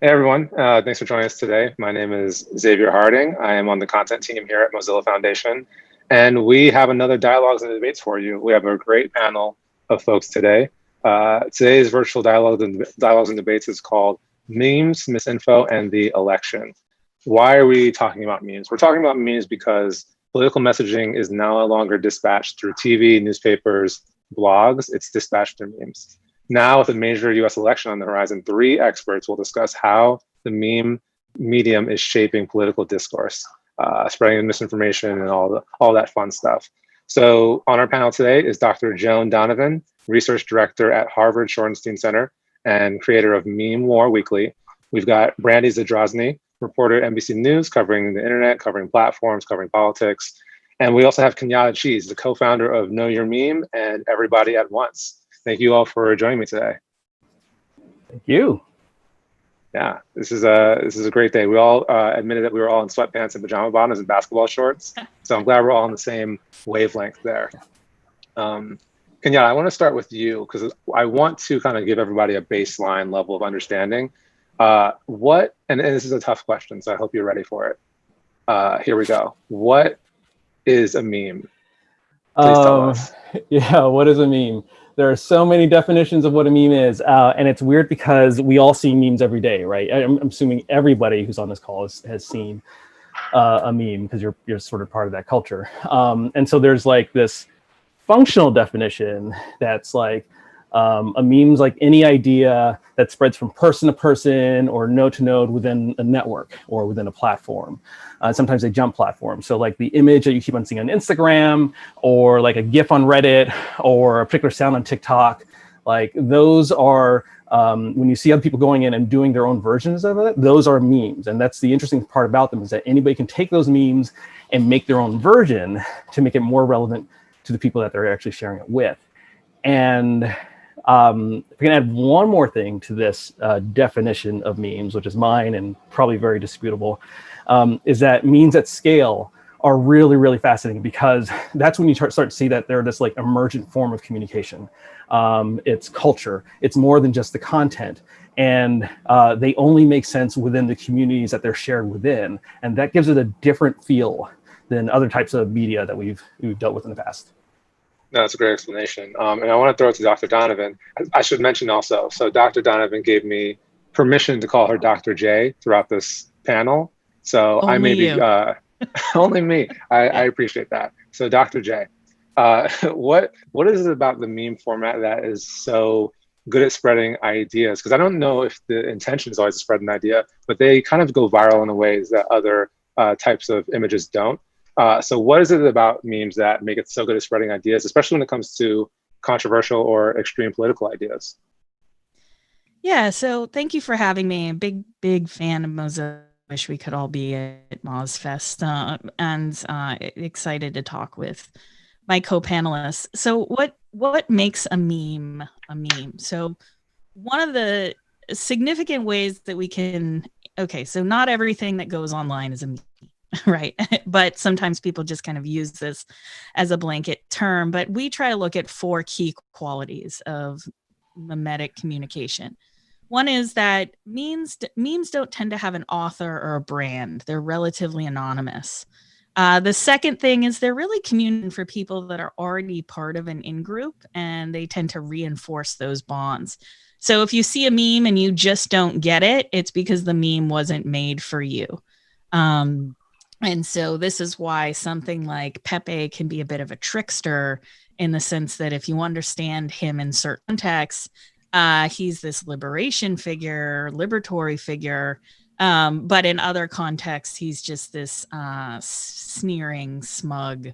Hey everyone, thanks for joining us today. My name is Xavier Harding. I am on the content team here at Mozilla Foundation, and we have another Dialogues and Debates for you. We have a great panel of folks today. Today's virtual Dialogues and Debates is called Memes, Misinfo, and the Election. Why are we talking about memes? We're talking about memes because political messaging is no longer dispatched through TV, newspapers, blogs. It's dispatched through memes. Now, with a major US election on the horizon, three experts will discuss how the meme medium is shaping political discourse, spreading misinformation and all that fun stuff. So on our panel today is Dr. Joan Donovan, Research Director at Harvard Shorenstein Center and creator of Meme War Weekly. We've got Brandy Zadrozny, reporter at NBC News, covering the internet, covering platforms, covering politics. And we also have Kenyatta Cheese, the co-founder of Know Your Meme and Everybody at Once. Thank you all for joining me today. Thank you. Yeah, this is a great day. We all admitted that we were all in sweatpants and pajama bottoms and basketball shorts. So I'm glad we're all on the same wavelength there. Kenyatta, I want to start with you because I want to kind of give everybody a baseline level of understanding. And this is a tough question, so I hope you're ready for it. Here we go. What is a meme? Please tell us. Yeah, what is a meme? There are so many definitions of what a meme is, and it's weird because we all see memes every day, right? I'm assuming everybody who's on this call has seen a meme because you're sort of part of that culture. And so there's like this functional definition that's like a meme's like any idea that spreads from person to person or node to node within a network or within a platform. Sometimes they jump platforms. So like the image that you keep on seeing on Instagram or like a GIF on Reddit or a particular sound on TikTok, like those are, when you see other people going in and doing their own versions of it, those are memes. And that's the interesting part about them is that anybody can take those memes and make their own version to make it more relevant to the people that they're actually sharing it with. And if we can add one more thing to this definition of memes, which is mine and probably very disputable, is that memes at scale are really, really fascinating because that's when you start to see that they're this like emergent form of communication. It's culture. It's more than just the content. And they only make sense within the communities that they're shared within. And that gives it a different feel than other types of media that we've dealt with in the past. No, that's a great explanation. And I want to throw it to Dr. Donovan. I should mention also, so Dr. Donovan gave me permission to call her Dr. J throughout this panel. So only I may you. be, only me. I appreciate that. So Dr. J, what is it about the meme format that is so good at spreading ideas? Because I don't know if the intention is always to spread an idea, but they kind of go viral in the ways that other types of images don't. So what is it about memes that make it so good at spreading ideas, especially when it comes to controversial or extreme political ideas? Yeah, so thank you for having me. I'm a big fan of Mozilla. Wish we could all be at MozFest and excited to talk with my co-panelists. So what makes a meme a meme? So one of the significant ways that we can, okay, so not everything that goes online is a meme. Right. But sometimes people just kind of use this as a blanket term. But we try to look at four key qualities of memetic communication. One is that memes don't tend to have an author or a brand. They're relatively anonymous. The second thing is they're really communicating for people that are already part of an in-group, and they tend to reinforce those bonds. So if you see a meme and you just don't get it, it's because the meme wasn't made for you. And so this is why something like Pepe can be a bit of a trickster in the sense that if you understand him in certain contexts, he's this liberatory figure. But in other contexts, he's just this sneering, smug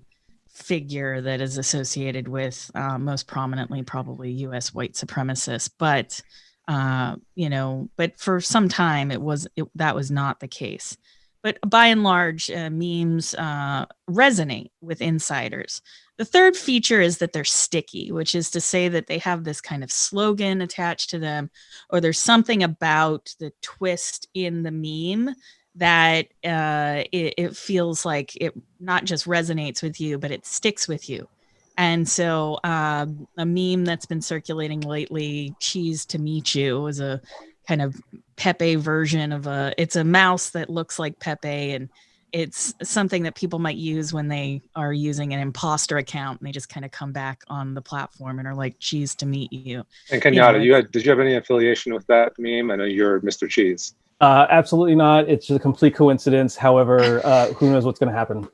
figure that is associated with most prominently probably U.S. white supremacists. But, but for some time, that was not the case. But by and large, memes resonate with insiders. The third feature is that they're sticky, which is to say that they have this kind of slogan attached to them, or there's something about the twist in the meme that it feels like it not just resonates with you, but it sticks with you. And so a meme that's been circulating lately, cheese to meet you, was a kind of Pepe version of it's a mouse that looks like Pepe, and it's something that people might use when they are using an imposter account and they just kind of come back on the platform and are like, cheese to meet you. And Kenyatta, did you have any affiliation with that meme? I know you're Mr. Cheese. Absolutely not. It's just a complete coincidence. However, who knows what's going to happen?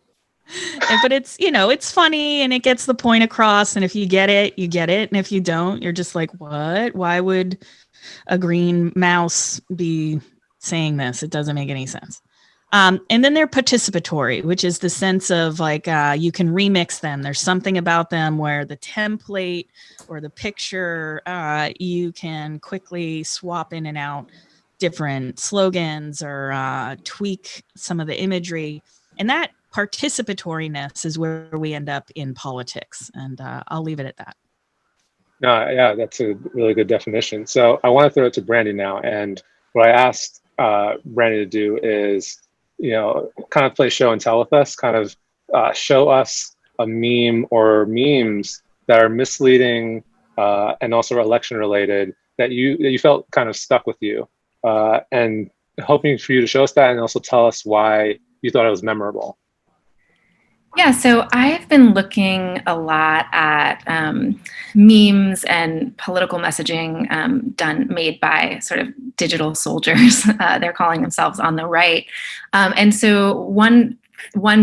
But it's, it's funny and it gets the point across. And if you get it, you get it. And if you don't, you're just like, what? Why would a green mouse be saying this? It doesn't make any sense. And then they're participatory, which is the sense of like you can remix them. There's something about them where the template or the picture, you can quickly swap in and out different slogans or tweak some of the imagery. And that participatoriness is where we end up in politics. And I'll leave it at that. No, yeah, that's a really good definition. So I want to throw it to Brandy now. And what I asked Brandy to do is, kind of play show and tell with us, kind of show us a meme or memes that are misleading and also election related that you felt kind of stuck with you, and hoping for you to show us that and also tell us why you thought it was memorable. Yeah, so I've been looking a lot at memes and political messaging made by sort of digital soldiers. They're calling themselves on the right. And so one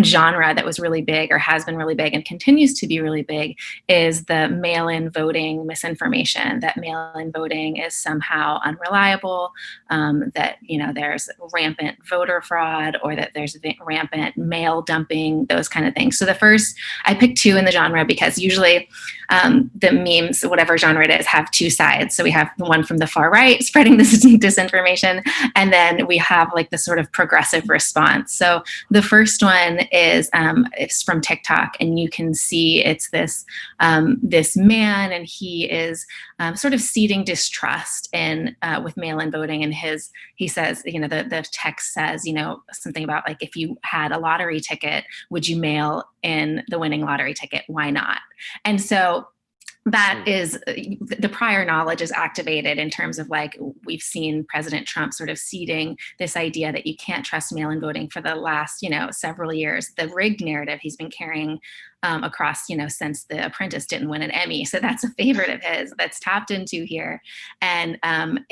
genre that was really big or has been really big and continues to be really big is the mail-in voting misinformation, that mail-in voting is somehow unreliable, that there's rampant voter fraud, or that there's rampant mail dumping, those kind of things. So I picked two in the genre because usually the memes, whatever genre it is, have two sides. So we have the one from the far right spreading this disinformation, and then we have like the sort of progressive response. So the first one is it's from TikTok, and you can see it's this man, and he is sort of seeding distrust in with mail-in voting. And he says, the text says, something about like, if you had a lottery ticket, would you mail in the winning lottery ticket? Why not? And so that is the prior knowledge is activated in terms of like, we've seen President Trump sort of seeding this idea that you can't trust mail-in voting for the last, several years. The rigged narrative he's been carrying across, since The Apprentice didn't win an Emmy. So that's a favorite of his that's tapped into here. And and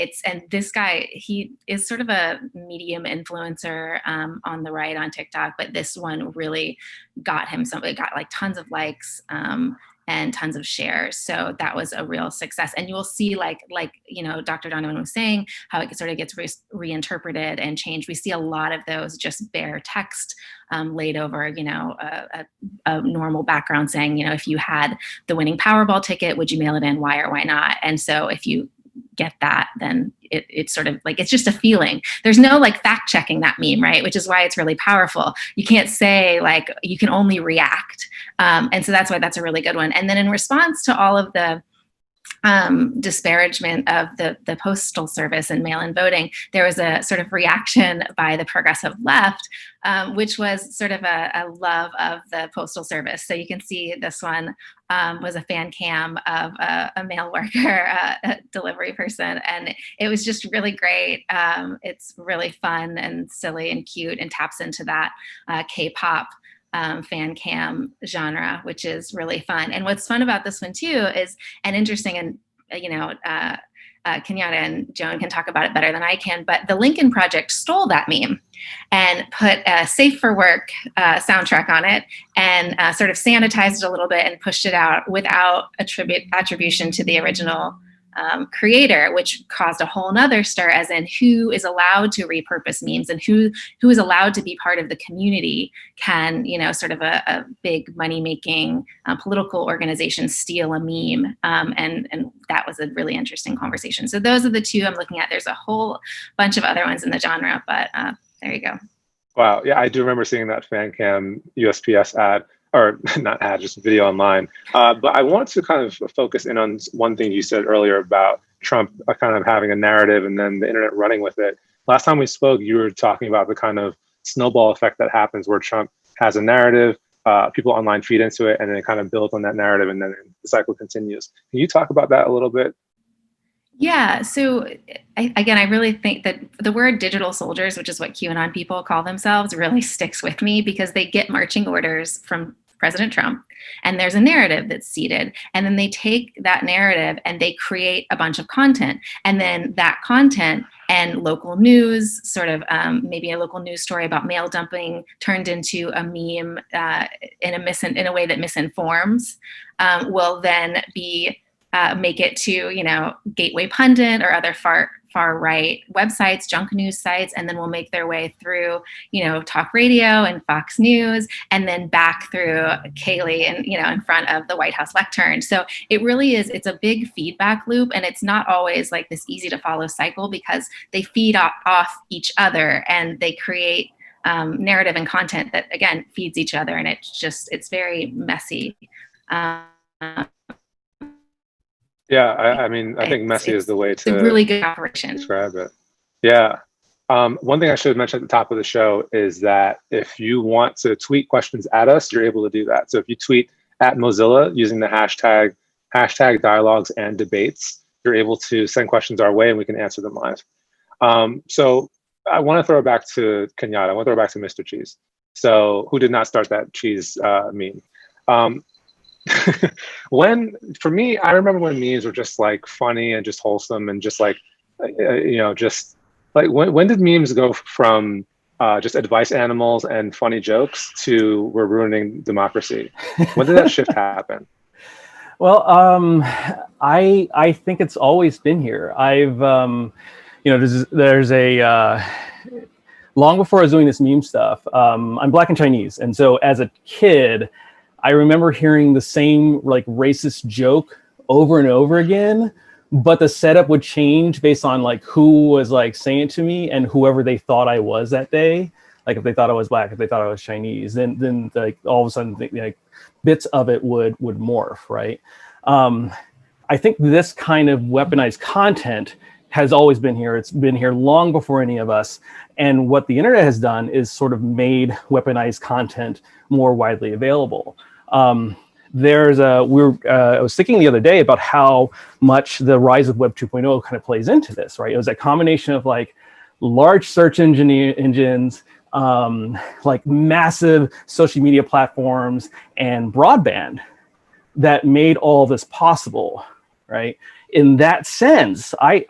this guy, he is sort of a medium influencer on the right on TikTok, but this one really got him it got like tons of likes and tons of shares. So that was a real success. And you will see like Dr. Donovan was saying, how it sort of gets reinterpreted and changed. We see a lot of those just bare text laid over, a normal background saying, if you had the winning Powerball ticket, would you mail it in? Why or why not? And so if you get that, then it's sort of like, it's just a feeling. There's no like fact checking that meme, right? Which is why it's really powerful. You can't say like, you can only react. And so that's why that's a really good one. And then in response to all of the disparagement of the postal service and mail-in voting, there was a sort of reaction by the progressive left, which was sort of a love of the postal service. So you can see this one was a fan cam of a mail worker, a delivery person, and it was just really great. It's really fun and silly and cute, and taps into that K-pop fan cam genre, which is really fun. And what's fun about this one too is, and interesting, and Kenyatta and Joan can talk about it better than I can, but the Lincoln Project stole that meme and put a Safe for Work soundtrack on it, and sort of sanitized it a little bit and pushed it out without attribution to the original creator, which caused a whole nother stir, as in who is allowed to repurpose memes and who is allowed to be part of the community. Can, sort of a big money-making political organization steal a meme? And that was a really interesting conversation. So those are the two I'm looking at. There's a whole bunch of other ones in the genre, but there you go. Wow. Yeah, I do remember seeing that fan cam USPS ad, or not ad, just video online. But I want to kind of focus in on one thing you said earlier about Trump kind of having a narrative and then the internet running with it. Last time we spoke, you were talking about the kind of snowball effect that happens where Trump has a narrative, people online feed into it, and then it kind of builds on that narrative, and then the cycle continues. Can you talk about that a little bit? Yeah, so again, I really think that the word digital soldiers, which is what QAnon people call themselves, really sticks with me because they get marching orders from President Trump, and there's a narrative that's seeded, and then they take that narrative and they create a bunch of content, and then that content and local news, sort of maybe a local news story about mail dumping turned into a meme in a way that misinforms, will then be make it to, Gateway Pundit or other far right websites, junk news sites, and then will make their way through, talk radio and Fox News, and then back through Kayleigh and, in front of the White House lectern. So it really is, it's a big feedback loop, and it's not always like this easy to follow cycle because they feed off each other and they create narrative and content that, again, feeds each other. And it's very messy. Yeah, I mean, I think messy is the way to it's a really good operation. Describe it. Yeah. One thing I should have mentioned at the top of the show is that if you want to tweet questions at us, you're able to do that. So if you tweet at Mozilla using the hashtag dialogues and debates, you're able to send questions our way and we can answer them live. So I want to throw it back to Kenyatta. I want to throw it back to Mr. Cheese. So who did not start that cheese meme? For me, I remember when memes were just like funny and just wholesome and just like, just like when did memes go from just advice animals and funny jokes to we're ruining democracy? When did that shift happen? Well, I think it's always been here. I've, there's a, long before I was doing this meme stuff, I'm Black and Chinese. And so as a kid, I remember hearing the same like racist joke over and over again, but the setup would change based on like who was like saying it to me and whoever they thought I was that day. Like if they thought I was Black, if they thought I was Chinese, then like all of a sudden like bits of it would morph, right? I think this kind of weaponized content has always been here. It's been here long before any of us. And what the internet has done is sort of made weaponized content more widely available. I was thinking the other day about how much the rise of Web 2.0 kind of plays into this, right? It was a combination of like large search engines, like massive social media platforms and broadband that made all this possible, right? In that sense, I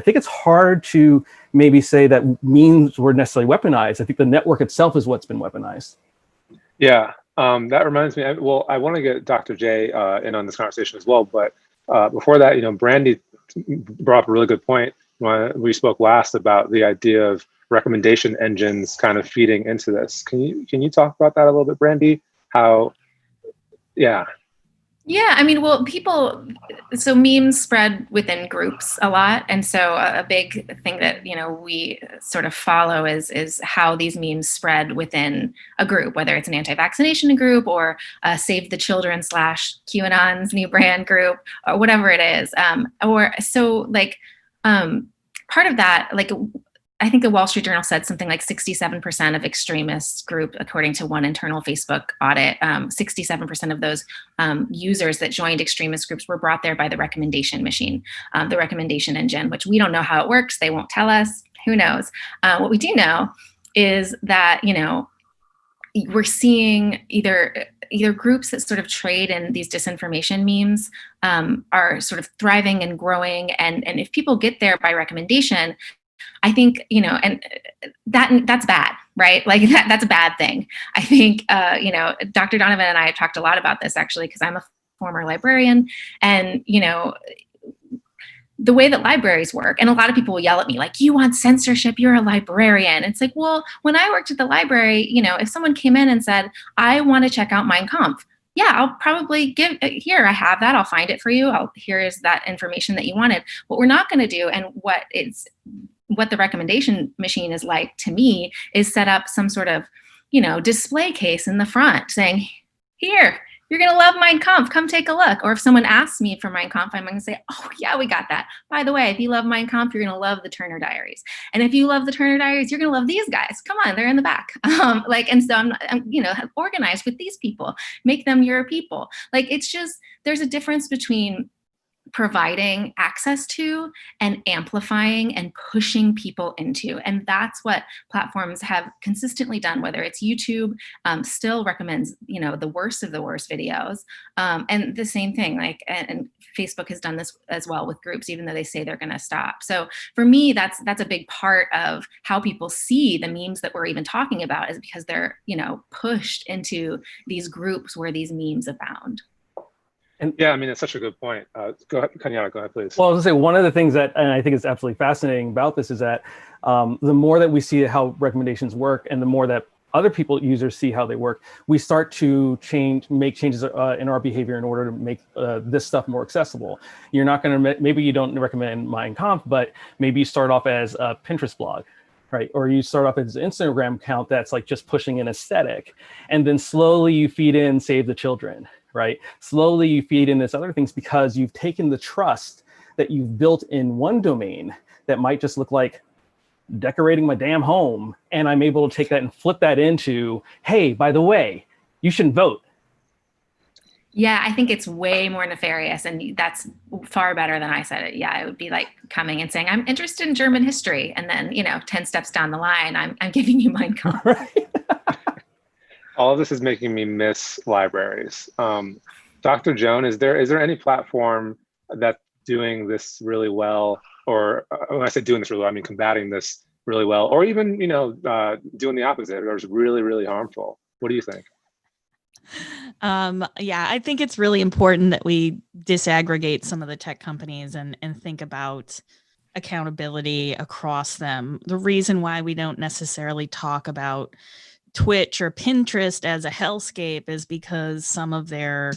think it's hard to maybe say that memes were necessarily weaponized. I think the network itself is what's been weaponized. Yeah. That reminds me, well, I want to get Dr. J in on this conversation as well. But before that, Brandy brought up a really good point when we spoke last about the idea of recommendation engines kind of feeding into this. Can you talk about that a little bit, Brandy? Yeah, I mean, well, so memes spread within groups a lot. And so a big thing that, we sort of follow is how these memes spread within a group, whether it's an anti-vaccination group or Save the Children / QAnon's new brand group or whatever it is. Part of that, like, I think the Wall Street Journal said something like 67% of extremist group, according to one internal Facebook audit, 67% of those users that joined extremist groups were brought there by the recommendation machine, the recommendation engine, which we don't know how it works. They won't tell us. Who knows? What we do know is that, we're seeing either groups that sort of trade in these disinformation memes are sort of thriving and growing. And if people get there by recommendation, I think, and that's bad, right? Like that's a bad thing. I think, Dr. Donovan and I have talked a lot about this actually, because I'm a former librarian and, the way that libraries work, and a lot of people will yell at me like, you want censorship, you're a librarian. It's like, well, when I worked at the library, if someone came in and said, I want to check out Mein Kampf, yeah, I'll probably here, I have that, I'll find it for you. Here is that information that you wanted. What we're not going to do, and what the recommendation machine is like to me, is set up some sort of, display case in the front saying, here, you're going to love Mein Kampf, come take a look. Or if someone asks me for Mein Kampf, I'm going to say, oh yeah, we got that. By the way, if you love Mein Kampf, you're going to love the Turner Diaries. And if you love the Turner Diaries, you're going to love these guys. Come on, they're in the back. And so I'm organized with these people, make them your people. Like, it's just, there's a difference between providing access to and amplifying and pushing people into. And that's what platforms have consistently done, whether it's YouTube, still recommends, the worst of the worst videos. And the same thing, like, and Facebook has done this as well with groups, even though they say they're going to stop. So for me, that's a big part of how people see the memes that we're even talking about, is because they're, pushed into these groups where these memes abound. And yeah, I mean, it's such a good point. Go ahead, Kanyana, go ahead, please. Well, I was gonna say, one of the things that, and I think is absolutely fascinating about this, is that the more that we see how recommendations work, and the more that other users see how they work, we start to make changes in our behavior in order to make this stuff more accessible. You're not going to, maybe you don't recommend Mein Kampf, but maybe you start off as a Pinterest blog, right? Or you start off as an Instagram account that's like just pushing an aesthetic, and then slowly you feed in Save the Children, right? Slowly you feed in this other things, because you've taken the trust that you've built in one domain that might just look like decorating my damn home, and I'm able to take that and flip that into, hey, by the way, you shouldn't vote. Yeah, I think it's way more nefarious, and that's far better than I said it. Yeah, it would be like coming and saying, I'm interested in German history, and then 10 steps down the line, I'm giving you Mein Kampf. Right. All of this is making me miss libraries. Dr. Joan, is there any platform that's doing this really well, or when I say doing this really well, I mean combating this really well, or even doing the opposite, or is really, really harmful? What do you think? Yeah, I think it's really important that we disaggregate some of the tech companies and think about accountability across them. The reason why we don't necessarily talk about Twitch or Pinterest as a hellscape is because some of their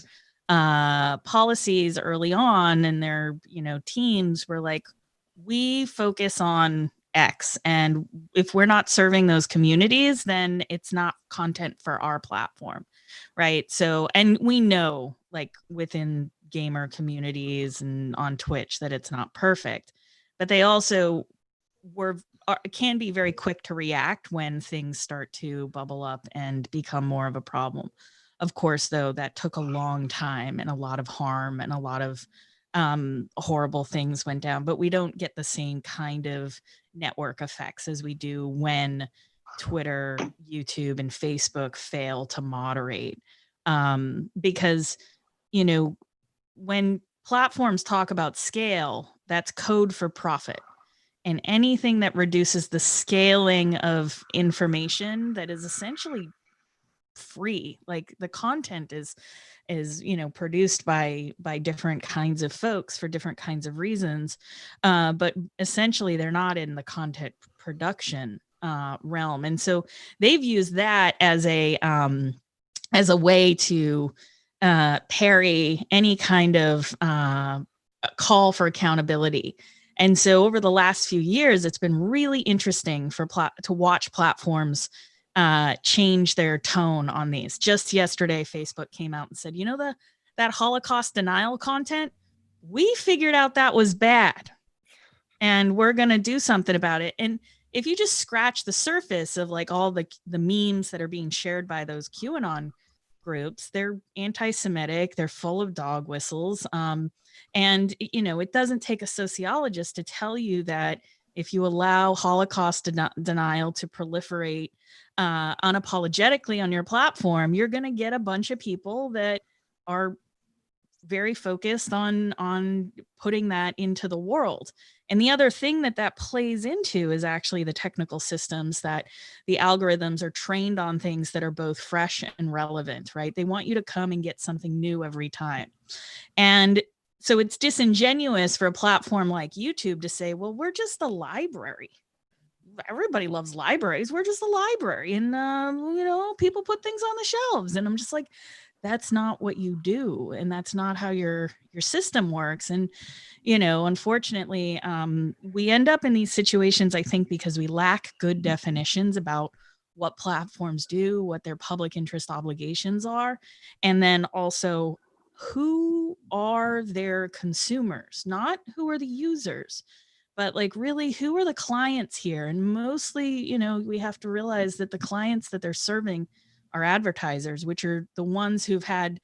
policies early on in their teams were like, we focus on X, and if we're not serving those communities, then it's not content for our platform, right? So, and we know, like, within gamer communities and on Twitch, that it's not perfect, but they also can be very quick to react when things start to bubble up and become more of a problem. Of course, though, that took a long time, and a lot of harm, and a lot of horrible things went down, but we don't get the same kind of network effects as we do when Twitter, YouTube, and Facebook fail to moderate. Because, when platforms talk about scale, that's code for profit. And anything that reduces the scaling of information that is essentially free, like the content is produced by different kinds of folks for different kinds of reasons, but essentially they're not in the content production realm, and so they've used that as a way to parry any kind of call for accountability. And so over the last few years, it's been really interesting to watch platforms change their tone on these. Just yesterday, Facebook came out and said, that Holocaust denial content, we figured out that was bad, and we're going to do something about it. And if you just scratch the surface of like all the memes that are being shared by those QAnon groups, they're anti-Semitic, they're full of dog whistles. And, it doesn't take a sociologist to tell you that if you allow Holocaust denial to proliferate unapologetically on your platform, you're going to get a bunch of people that are very focused on putting that into the world. And the other thing that plays into is actually the technical systems, that the algorithms are trained on things that are both fresh and relevant, right? They want you to come and get something new every time. And so it's disingenuous for a platform like YouTube to say, well, we're just a library. Everybody loves libraries. We're just a library. And, people put things on the shelves. And I'm just like, that's not what you do. And that's not how your system works. And, unfortunately, we end up in these situations, I think, because we lack good definitions about what platforms do, what their public interest obligations are, and then also who are their consumers, not who are the users, but like really who are the clients here. And mostly, we have to realize that the clients that they're serving are advertisers, which are the ones who've had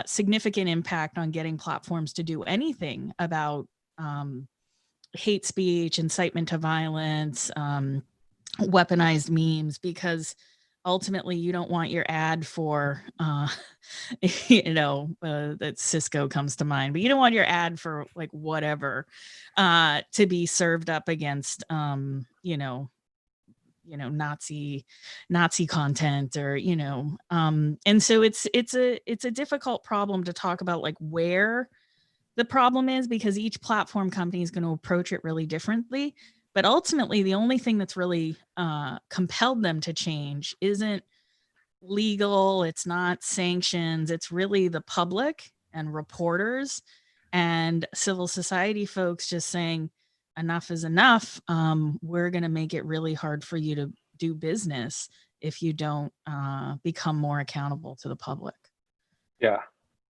significant impact on getting platforms to do anything about hate speech, incitement to violence, weaponized memes, because ultimately you don't want your ad for that Cisco comes to mind, but you don't want your ad for like whatever to be served up against Nazi content, or and so it's a difficult problem to talk about, like where the problem is, because each platform company is going to approach it really differently. But ultimately, the only thing that's really compelled them to change isn't legal, it's not sanctions, it's really the public and reporters and civil society folks just saying, enough is enough. We're going to make it really hard for you to do business if you don't become more accountable to the public. Yeah.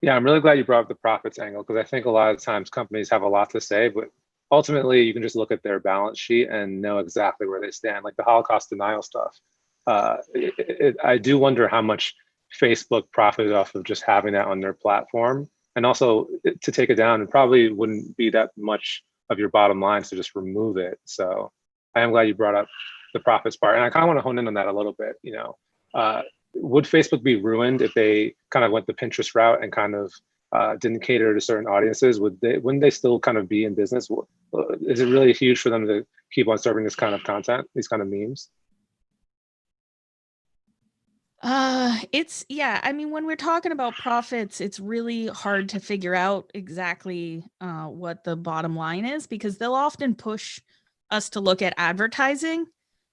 Yeah, I'm really glad you brought up the profits angle, because I think a lot of times companies have a lot to say, but ultimately you can just look at their balance sheet and know exactly where they stand. Like the Holocaust denial stuff. I do wonder how much Facebook profited off of just having that on their platform. And also to take it down, it probably wouldn't be that much of your bottom line to just remove it. So I am glad you brought up the profits part. And I kind of want to hone in on that a little bit. Would Facebook be ruined if they kind of went the Pinterest route and kind of didn't cater to certain audiences? Wouldn't they still kind of be in business? Is it really huge for them to keep on serving this kind of content, these kind of memes? I mean, when we're talking about profits, it's really hard to figure out exactly what the bottom line is, because they'll often push us to look at advertising.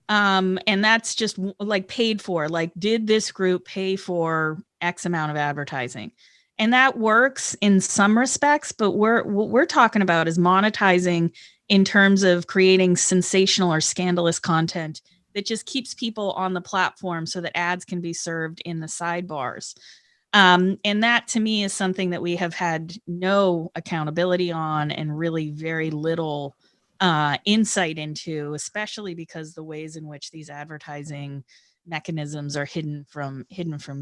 And that's just like paid for, like, did this group pay for X amount of advertising? And that works in some respects, but what we're talking about is monetizing in terms of creating sensational or scandalous content that just keeps people on the platform so that ads can be served in the sidebars. And that to me is something that we have had no accountability on, and really very little insight into, especially because the ways in which these advertising mechanisms are hidden from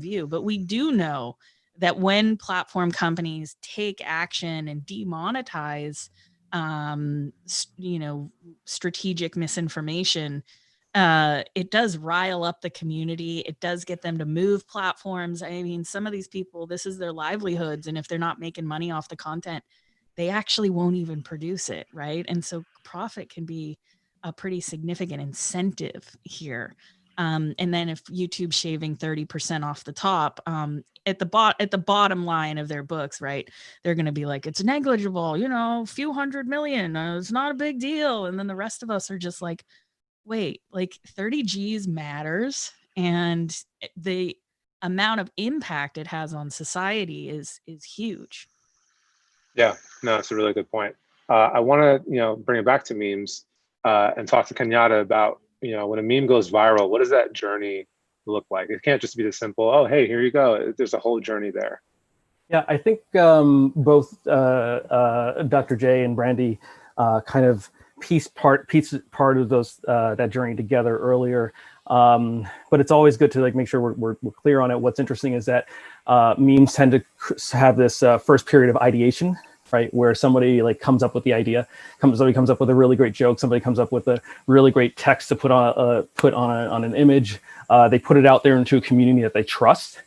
view. But we do know that when platform companies take action and demonetize strategic misinformation, it does rile up the community. It does get them to move platforms. I mean, some of these people, this is their livelihoods, and if they're not making money off the content, they actually won't even produce it, right? And so profit can be a pretty significant incentive here. And then if YouTube's shaving 30% off the top, at the bottom line of their books, right, they're going to be like, it's negligible, few $100 million, it's not a big deal. And then the rest of us are just like, wait, like 30 G's matters, and the amount of impact it has on society is huge. Yeah, no, it's a really good point. I want to, bring it back to memes and talk to Kenyatta about, when a meme goes viral, what does that journey look like? It can't just be the simple, oh, hey, here you go. There's a whole journey there. Yeah, I think both Dr. J and Brandy kind of pieced part of those that journey together earlier. But it's always good to like make sure we're clear on it. What's interesting is that memes tend to have this first period of ideation, right, where somebody like comes up with the idea, somebody comes up with a really great joke, somebody comes up with a really great text to put on an image. They put it out there into a community that they trust.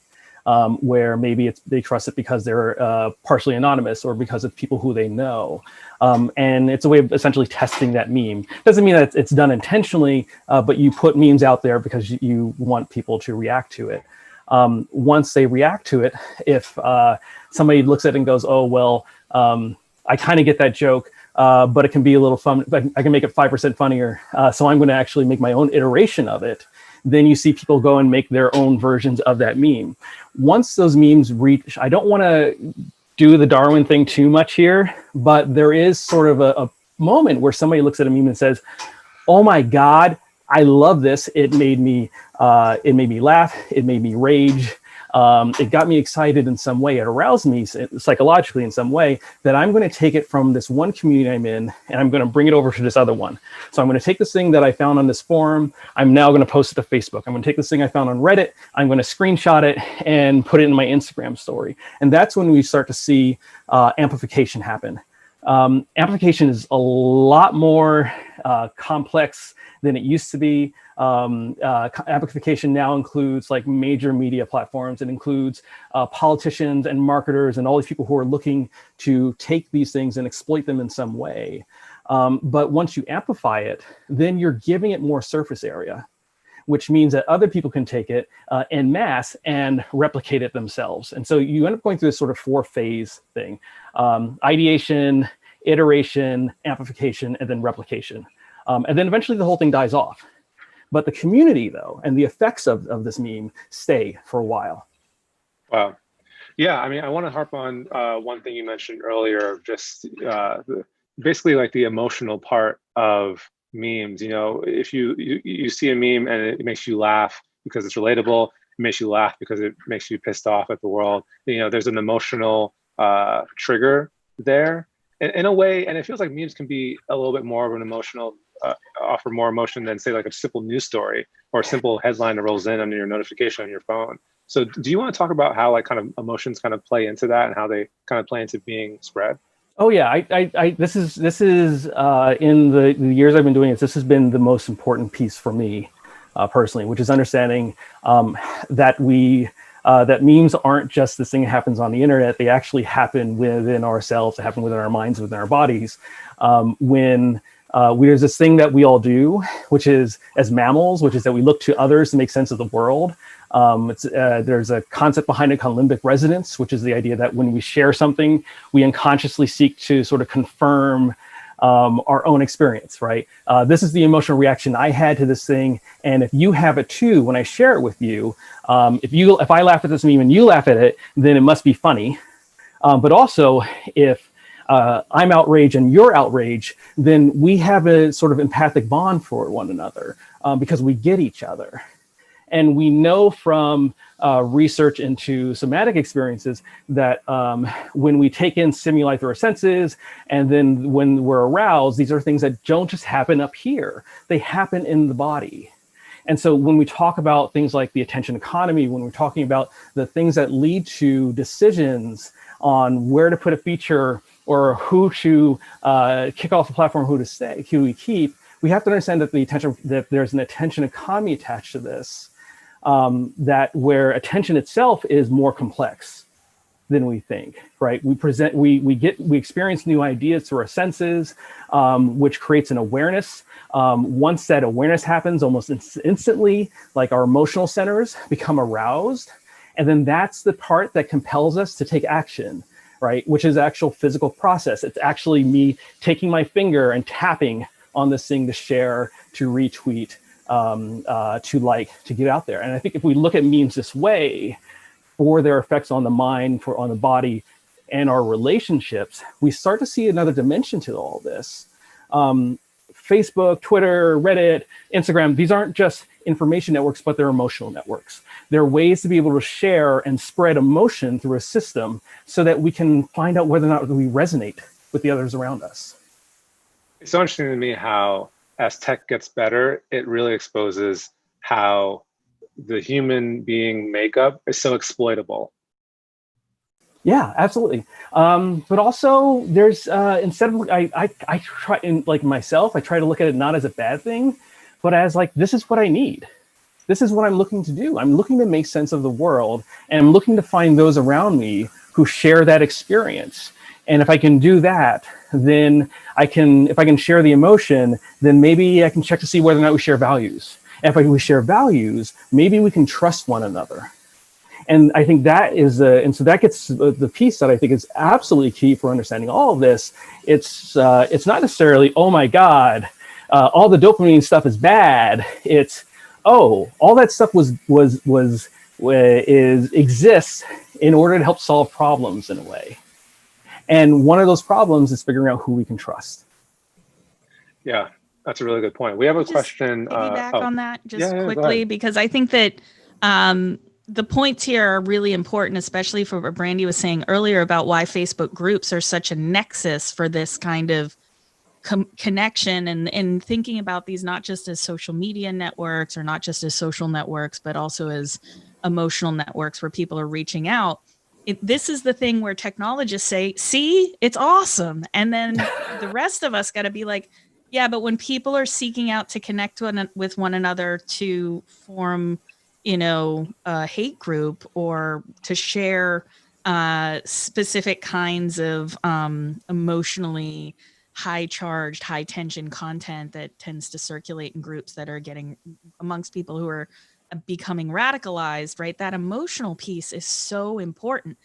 Where maybe they trust it because they're partially anonymous or because of people who they know. And it's a way of essentially testing that meme. Doesn't mean that it's done intentionally, but you put memes out there because you want people to react to it. Once they react to it, if somebody looks at it and goes, oh, well, I kind of get that joke, but it can be a little fun, but I can make it 5% funnier. So I'm going to actually make my own iteration of it. Then you see people go and make their own versions of that meme. Once those memes reach, I don't want to do the Darwin thing too much here, but there is sort of a moment where somebody looks at a meme and says, oh my God, I love this. It made me laugh. It made me rage. it got me excited in some way, it aroused me psychologically in some way, that I'm going to take it from this one community I'm in and I'm going to bring it over to this other one. So I'm going to take this thing that I found on this forum, I'm now going to post it to Facebook. I'm going to take this thing I found on Reddit, I'm going to screenshot it and put it in my Instagram story. And that's when we start to see amplification happen. Amplification is a lot more complex than it used to be. Amplification now includes like major media platforms. It includes politicians and marketers and all these people who are looking to take these things and exploit them in some way. But once you amplify it, then you're giving it more surface area, which means that other people can take it en masse and replicate it themselves. And so you end up going through this sort of 4-phase thing: ideation, iteration, amplification, and then replication. And then eventually the whole thing dies off. But the community, though, and the effects of this meme stay for a while. Wow. Yeah, I mean, I want to harp on one thing you mentioned earlier, just basically like the emotional part of memes. You know, if you see a meme and it makes you laugh because it's relatable, it makes you laugh because it makes you pissed off at the world. You know, there's an emotional trigger there in a way, and it feels like memes can be a little bit more of an emotional, offer more emotion than say like a simple news story or a simple headline that rolls in under your notification on your phone. So do you want to talk about how like kind of emotions kind of play into that and how they kind of play into being spread? Oh yeah, this is in the years I've been doing this has been the most important piece for me personally, which is understanding that that memes aren't just this thing that happens on the internet. They actually happen within ourselves, they happen within our minds, within our bodies. When there's this thing that we all do, which is as mammals, which is that we look to others to make sense of the world. There's a concept behind it called Limbic Resonance, which is the idea that when we share something, we unconsciously seek to sort of confirm our own experience, right? This is the emotional reaction I had to this thing, and if you have it too, when I share it with you, if I laugh at this meme and you laugh at it, then it must be funny. But also, if I'm outraged and you're outraged, then we have a sort of empathic bond for one another because we get each other. And we know from research into somatic experiences that when we take in stimuli through our senses, and then when we're aroused, these are things that don't just happen up here, they happen in the body. And so when we talk about things like the attention economy, when we're talking about the things that lead to decisions on where to put a feature or who to kick off the platform, who we keep, we have to understand that there's an attention economy attached to this. That where attention itself is more complex than we think, right? We experience new ideas through our senses, which creates an awareness. Once that awareness happens, almost instantly, like our emotional centers become aroused. And then that's the part that compels us to take action, right? Which is actual physical process. It's actually me taking my finger and tapping on this thing to share, to retweet, to get out there. And I think if we look at memes this way, for their effects on the mind, on the body, and our relationships, we start to see another dimension to all this. Facebook, Twitter, Reddit, Instagram, these aren't just information networks, but they're emotional networks. They're ways to be able to share and spread emotion through a system so that we can find out whether or not we resonate with the others around us. It's so interesting to me how as tech gets better, it really exposes how the human being makeup is so exploitable. Yeah, absolutely. But also there's, instead of, I try, like myself, I try to look at it not as a bad thing, but as like, this is what I need. This is what I'm looking to do. I'm looking to make sense of the world, and I'm looking to find those around me who share that experience. And if I can do that, then if I can share the emotion, then maybe I can check to see whether or not we share values. And if we share values, maybe we can trust one another. And I think that is, and so that gets the piece that I think is absolutely key for understanding all of this. It's not necessarily, oh my God, all the dopamine stuff is bad. It's, oh, all that stuff exists in order to help solve problems in a way. And one of those problems is figuring out who we can trust. Yeah, that's a really good point. We have a question. Piggyback on that just quickly, because I think that the points here are really important, especially for what Brandy was saying earlier about why Facebook groups are such a nexus for this kind of connection, and thinking about these not just as social media networks or not just as social networks, but also as emotional networks where people are reaching out. This is the thing where technologists say, see, it's awesome. And then the rest of us got to be like, yeah, but when people are seeking out to connect with one another to form, a hate group or to share specific kinds of emotionally high charged, high tension content that tends to circulate in groups that are getting amongst people who are becoming radicalized, right? That emotional piece is so important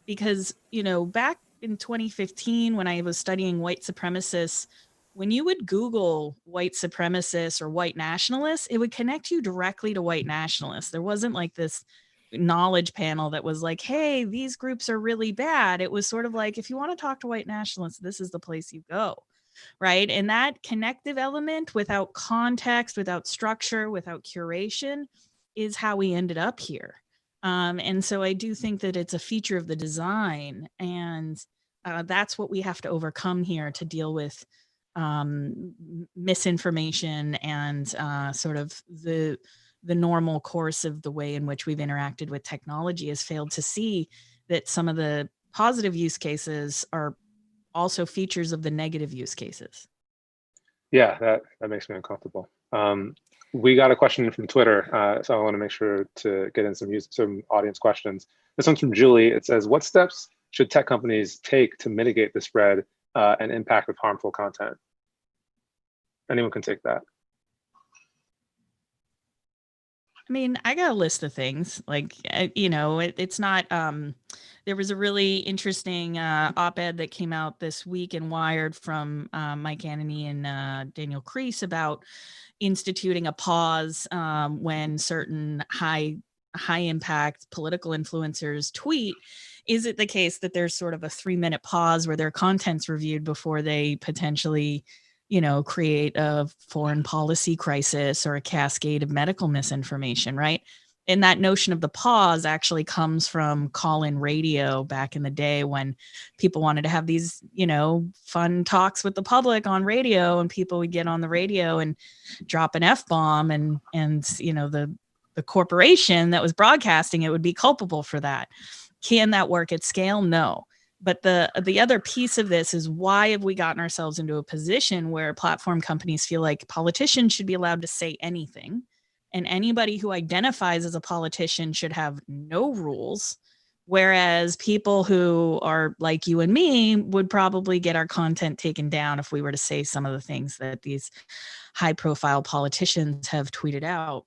because, back in 2015, when I was studying white supremacists, when you would Google white supremacists or white nationalists, it would connect you directly to white nationalists. There wasn't like this knowledge panel that was like, hey, these groups are really bad. It was sort of like, if you want to talk to white nationalists, this is the place you go. Right. And that connective element without context, without structure, without curation is how we ended up here. And so I do think that it's a feature of the design. And that's what we have to overcome here to deal with misinformation and sort of the normal course of the way in which we've interacted with technology has failed to see that some of the positive use cases are also features of the negative use cases. Yeah, that makes me uncomfortable. We got a question from Twitter, so I want to make sure to get in some audience questions. This one's from Julie. It says, what steps should tech companies take to mitigate the spread and impact of harmful content? Anyone can take that. I mean, I got a list of things like, it's not, there was a really interesting op-ed that came out this week in Wired from Mike Anany and Daniel Kreis about instituting a pause when certain high impact political influencers tweet. Is it the case that there's sort of a 3-minute pause where their content's reviewed before they potentially create a foreign policy crisis or a cascade of medical misinformation, right? And that notion of the pause actually comes from call-in radio back in the day when people wanted to have these, fun talks with the public on radio, and people would get on the radio and drop an F-bomb and the corporation that was broadcasting it would be culpable for that. Can that work at scale? No. But the other piece of this is, why have we gotten ourselves into a position where platform companies feel like politicians should be allowed to say anything, and anybody who identifies as a politician should have no rules, whereas people who are like you and me would probably get our content taken down if we were to say some of the things that these high-profile politicians have tweeted out.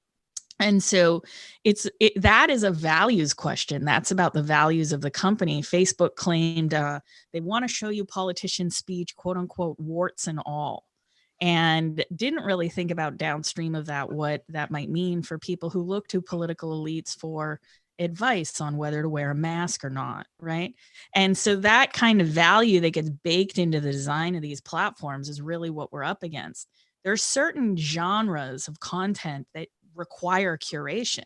And so that is a values question. That's about the values of the company. Facebook claimed they want to show you politician speech, quote unquote, warts and all, and didn't really think about downstream of that, what that might mean for people who look to political elites for advice on whether to wear a mask or not, right? And so that kind of value that gets baked into the design of these platforms is really what we're up against. There are certain genres of content that require curation.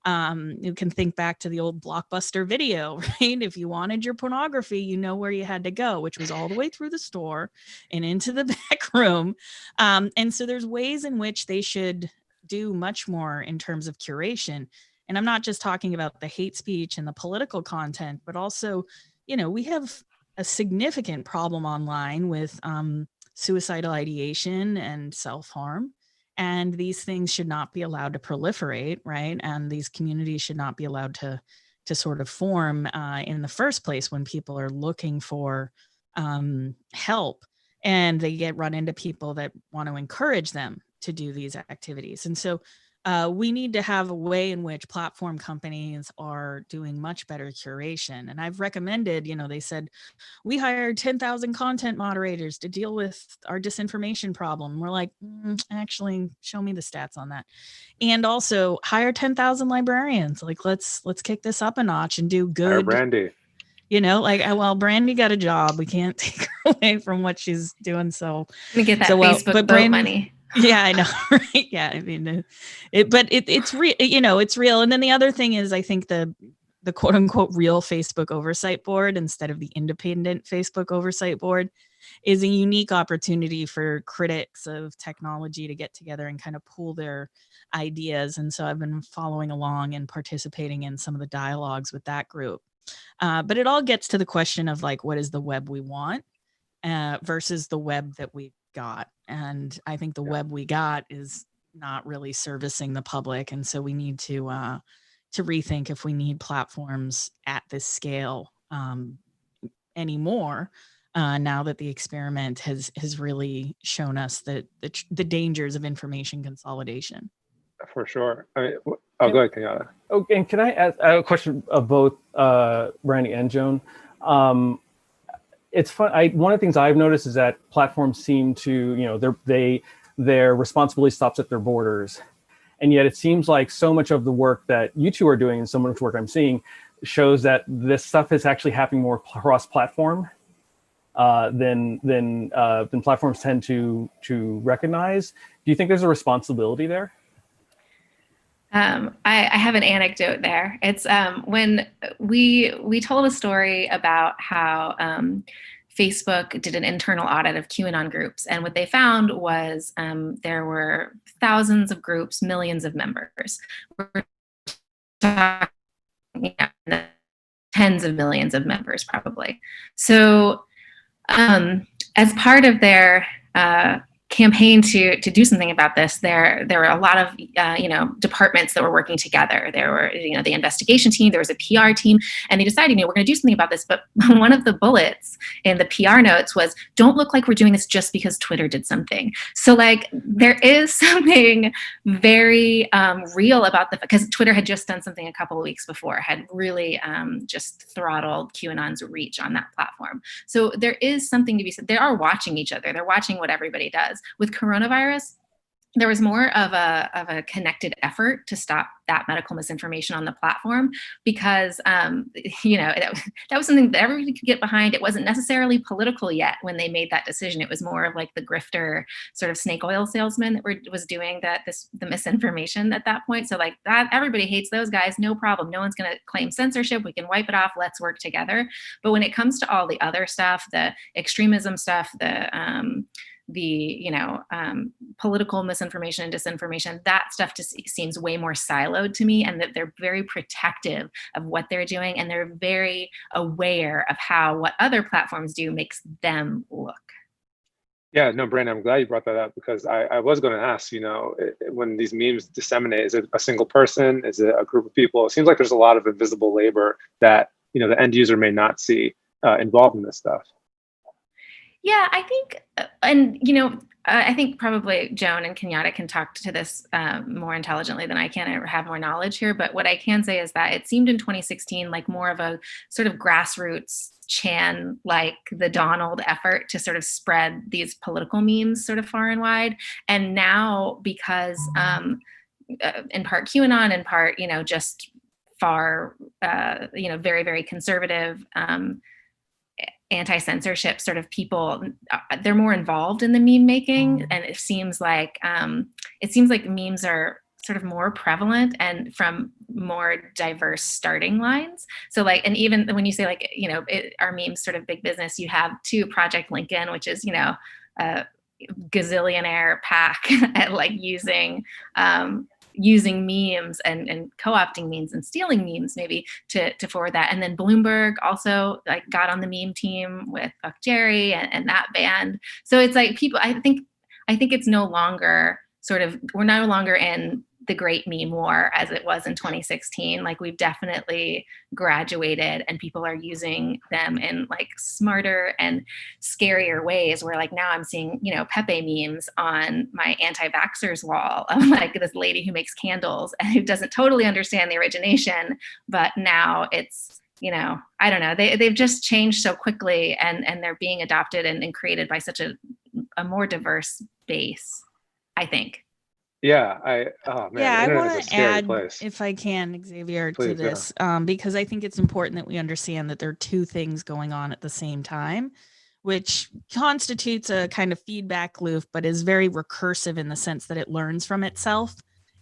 You can think back to the old Blockbuster video, right? If you wanted your pornography, you know where you had to go, which was all the way through the store and into the back room. And so there's ways in which they should do much more in terms of curation. And I'm not just talking about the hate speech and the political content, but also, we have a significant problem online with suicidal ideation and self-harm. And these things should not be allowed to proliferate, right? And these communities should not be allowed to sort of form in the first place when people are looking for help, and they get run into people that want to encourage them to do these activities. And so we need to have a way in which platform companies are doing much better curation. And I've recommended, they said, we hired 10,000 content moderators to deal with our disinformation problem. We're like, actually, show me the stats on that. And also hire 10,000 librarians. Like, let's kick this up a notch and do good. Hire Brandy. Well, Brandy got a job. We can't take her away from what she's doing. So we get that Facebook but boat money. Yeah, I know, right? Yeah, I mean, it's real. It's real. And then the other thing is, I think the quote unquote real Facebook oversight board instead of the independent Facebook oversight board is a unique opportunity for critics of technology to get together and kind of pool their ideas. And so I've been following along and participating in some of the dialogues with that group. But it all gets to the question of like, what is the web we want versus the web that we got. And I think the web we got is not really servicing the public. And so we need to rethink if we need platforms at this scale anymore. Now that the experiment has really shown us that the dangers of information consolidation. For sure. I mean, go ahead, Kenyatta. Oh, and can I ask a question of both Brandy and Joan? It's fun. One of the things I've noticed is that platforms seem to, their responsibility stops at their borders. And yet it seems like so much of the work that you two are doing and so much work I'm seeing shows that this stuff is actually happening more cross-platform than platforms tend to recognize. Do you think there's a responsibility there? I have an anecdote there. It's when we told a story about how Facebook did an internal audit of QAnon groups, and what they found was there were thousands of groups, millions of members. We're talking, tens of millions of members, probably. So, as part of their campaign to do something about this, there were a lot of departments that were working together. There were the investigation team, there was a PR team, and they decided we're going to do something about this. But one of the bullets in the PR notes was, don't look like we're doing this just because Twitter did something. So like there is something very real about because Twitter had just done something a couple of weeks before, had really just throttled QAnon's reach on that platform. So there is something to be said. They are watching each other. They're watching what everybody does. With coronavirus, there was more of a connected effort to stop that medical misinformation on the platform because, that was something that everybody could get behind. It wasn't necessarily political yet when they made that decision. It was more of like the grifter sort of snake oil salesman that was doing the misinformation at that point. So like that, everybody hates those guys. No problem. No one's going to claim censorship. We can wipe it off. Let's work together. But when it comes to all the other stuff, the extremism stuff, political misinformation and disinformation, that stuff just seems way more siloed to me, and that they're very protective of what they're doing, and they're very aware of how what other platforms do makes them look. Yeah, no, Brandon, I'm glad you brought that up, because I was going to ask, when these memes disseminate, is it a single person? Is it a group of people? It seems like there's a lot of invisible labor that, the end user may not see involved in this stuff. Yeah, I think, and I think probably Joan and Kenyatta can talk to this more intelligently than I can, or have more knowledge here. But what I can say is that it seemed in 2016 like more of a sort of grassroots Chan, like the Donald effort to sort of spread these political memes sort of far and wide. And now, because in part QAnon, in part, just far, very, very conservative, anti-censorship sort of people, they're more involved in the meme making, and it seems like memes are sort of more prevalent and from more diverse starting lines. So like, and even when you say like, are memes sort of big business, you have Project Lincoln, which is a gazillionaire pack at like using memes and co-opting memes and stealing memes maybe to forward that. And then Bloomberg also like got on the meme team with Fuck Jerry and that band. So it's like people, I think it's no longer we're no longer in the great meme war as it was in 2016. Like we've definitely graduated, and people are using them in like smarter and scarier ways, where like now I'm seeing, Pepe memes on my anti-vaxxers wall of like this lady who makes candles and who doesn't totally understand the origination, but now it's, I don't know, they've just changed so quickly, and they're being adopted and created by such a more diverse base, I think. Yeah, I want to add, if I can, Xavier, to this, because I think it's important that we understand that there are two things going on at the same time. which constitutes a kind of feedback loop, but is very recursive in the sense that it learns from itself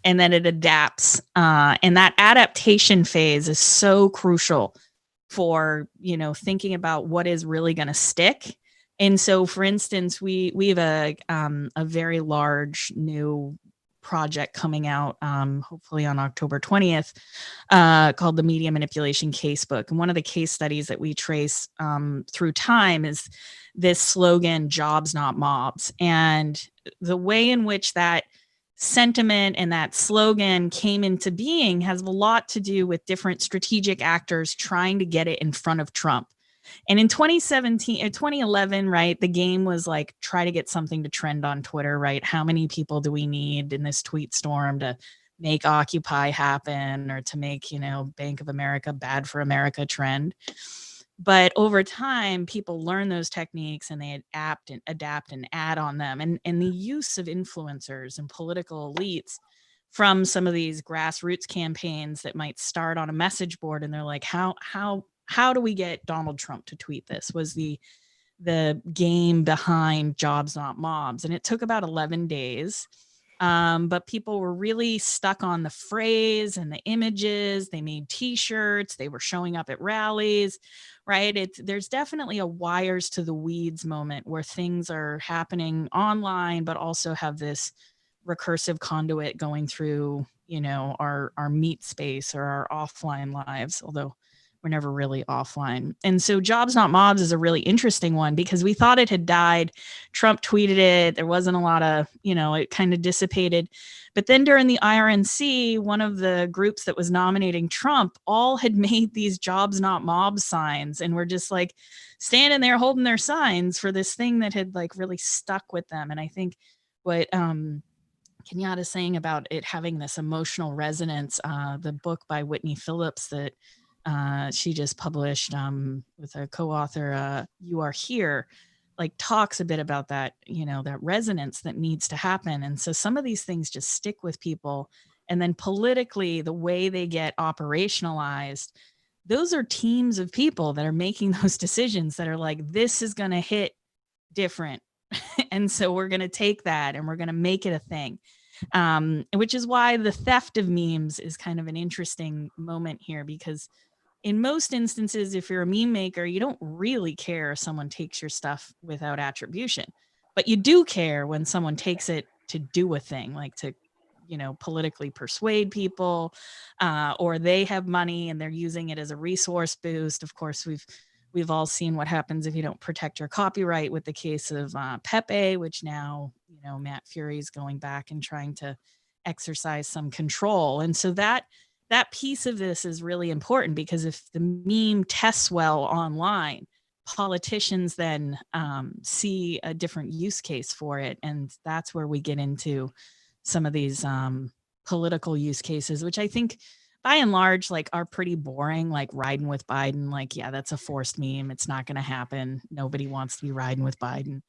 and then it adapts. And that adaptation phase is so crucial for, thinking about what is really going to stick. And so, for instance, we have a very large new project coming out, hopefully on October 20th, called the Media Manipulation Casebook. And one of the case studies that we trace through time is this slogan, "Jobs, not mobs." And the way in which that sentiment and that slogan came into being has a lot to do with different strategic actors trying to get it in front of Trump. And in 2017 or 2011, right, the game was like, try to get something to trend on Twitter, right? How many people do we need in this tweet storm to make Occupy happen or to make, Bank of America, Bad for America trend? But over time, people learn those techniques and they adapt and add on them. And the use of influencers and political elites from some of these grassroots campaigns that might start on a message board, and they're like, how do we get Donald Trump to tweet this, was the game behind Jobs Not Mobs. And it took about 11 days. But people were really stuck on the phrase and the images. They made t-shirts. They were showing up at rallies, right? There's definitely a wires to the weeds moment where things are happening online, but also have this recursive conduit going through, our meet space or our offline lives, although we're never really offline. And so Jobs Not Mobs is a really interesting one because we thought it had died. Trump tweeted it. There wasn't a lot of, it kind of dissipated. But then during the IRNC, one of the groups that was nominating Trump all had made these Jobs Not Mobs signs and were just like standing there holding their signs for this thing that had like really stuck with them. And I think what Kenyatta's saying about it having this emotional resonance, the book by Whitney Phillips that she just published with a co-author, You Are Here, like talks a bit about that, that resonance that needs to happen. And so some of these things just stick with people. And then politically, the way they get operationalized, those are teams of people that are making those decisions that are like, this is going to hit different. And so we're going to take that and we're going to make it a thing. Which is why the theft of memes is kind of an interesting moment here, because in most instances, if you're a meme maker, you don't really care if someone takes your stuff without attribution, but you do care when someone takes it to do a thing, like to, politically persuade people, or they have money and they're using it as a resource boost. Of course, we've all seen what happens if you don't protect your copyright with the case of Pepe, which now, Matt Fury's going back and trying to exercise some control. And so that piece of this is really important, because if the meme tests well online, politicians then see a different use case for it. And that's where we get into some of these political use cases, which I think by and large, like, are pretty boring, like riding with Biden. Like, yeah, that's a forced meme. It's not going to happen. Nobody wants to be riding with Biden.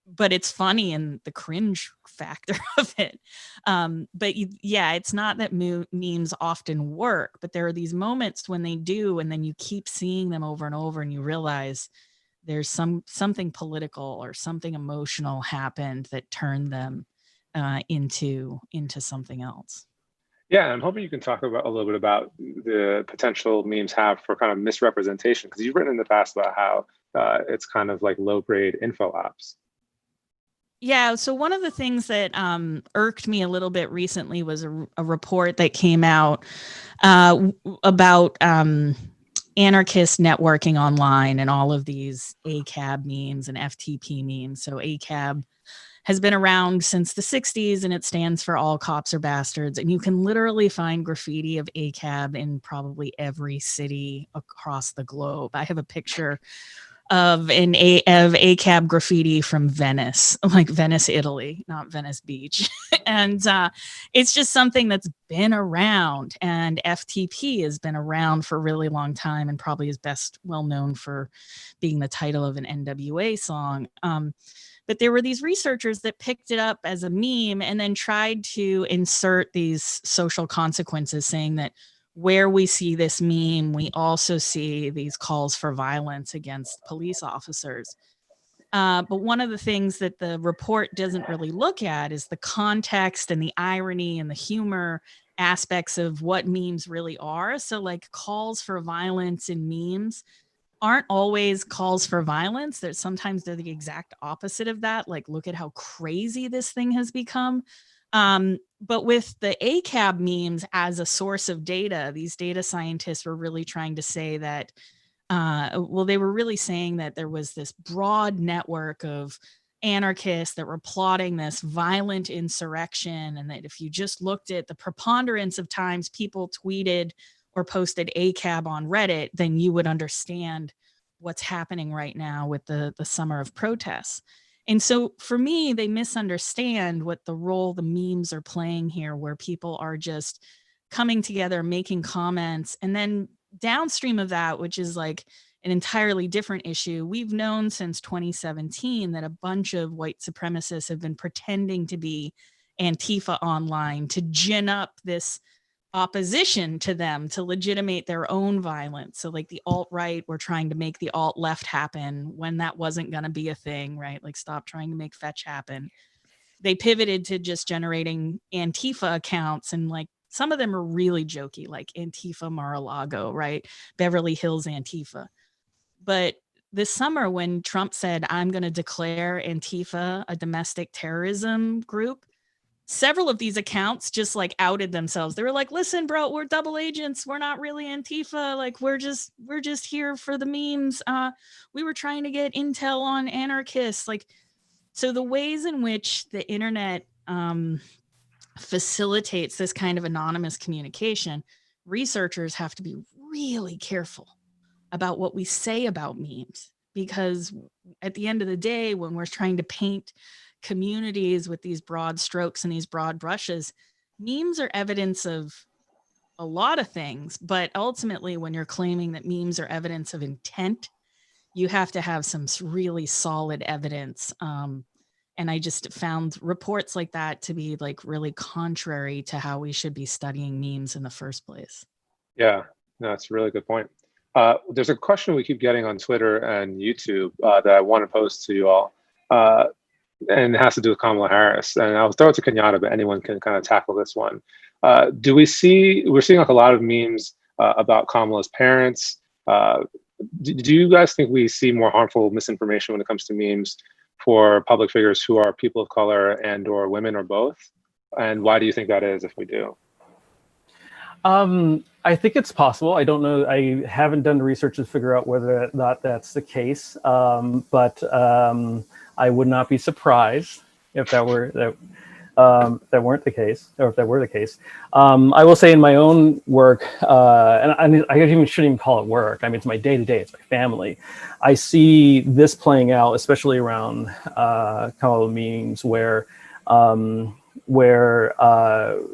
But it's funny and the cringe factor of it. But it's not that memes often work, but there are these moments when they do, and then you keep seeing them over and over, and you realize there's something political or something emotional happened that turned them into something else. Yeah, I'm hoping you can talk about a little bit about the potential memes have for kind of misrepresentation, because you've written in the past about how it's kind of like low-grade info apps. Yeah, so one of the things that irked me a little bit recently was a report that came out about anarchist networking online and all of these ACAB memes and FTP memes. So ACAB has been around since the 60s, and it stands for All Cops Are Bastards. And you can literally find graffiti of ACAB in probably every city across the globe. I have a picture of ACAB graffiti from Venice, like Venice, Italy, not Venice Beach. And it's just something that's been around, and FTP has been around for a really long time and probably is best well known for being the title of an NWA song. But there were these researchers that picked it up as a meme and then tried to insert these social consequences, saying that where we see this meme, we also see these calls for violence against police officers. But one of the things that the report doesn't really look at is the context and the irony and the humor aspects of what memes really are. So like calls for violence in memes aren't always calls for violence. Sometimes they're the exact opposite of that. Like, look at how crazy this thing has become. But with the ACAB memes as a source of data, these data scientists were really trying to say that, they were really saying that there was this broad network of anarchists that were plotting this violent insurrection, and that if you just looked at the preponderance of times people tweeted or posted ACAB on Reddit, then you would understand what's happening right now with the summer of protests. And so for me, they misunderstand what the role the memes are playing here, where people are just coming together, making comments, and then downstream of that, which is like an entirely different issue, we've known since 2017 that a bunch of white supremacists have been pretending to be Antifa online to gin up this opposition to them, to legitimate their own violence. So like the alt-right were trying to make the alt-left happen when that wasn't going to be a thing, right? Like, stop trying to make fetch happen. They pivoted to just generating Antifa accounts, and like some of them are really jokey, like Antifa Mar-a-Lago, right? Beverly Hills Antifa. But this summer, when Trump said, I'm going to declare Antifa a domestic terrorism group, several of these accounts just like outed themselves. They were like, listen, bro, we're double agents. We're not really Antifa. Like, we're just here for the memes. We were trying to get intel on anarchists. Like, so the ways in which the internet facilitates this kind of anonymous communication, researchers have to be really careful about what we say about memes, because at the end of the day, when we're trying to paint communities with these broad strokes and these broad brushes, memes are evidence of a lot of things. But ultimately, when you're claiming that memes are evidence of intent, you have to have some really solid evidence. And I just found reports like that to be like really contrary to how we should be studying memes in the first place. Yeah, no, that's a really good point. There's a question we keep getting on Twitter and YouTube that I want to pose to you all. And it has to do with Kamala Harris. And I'll throw it to Kenyatta, but anyone can kind of tackle this one. We're seeing like a lot of memes about Kamala's parents. Do you guys think we see more harmful misinformation when it comes to memes for public figures who are people of color and or women or both? And why do you think that is, if we do? I think it's possible. I don't know. I haven't done research to figure out whether or not that's the case. But I would not be surprised if that weren't the case, or if that were the case. I will say in my own work, and I shouldn't even call it work. I mean, it's my day-to-day, it's my family. I see this playing out, especially around Kamala memes, where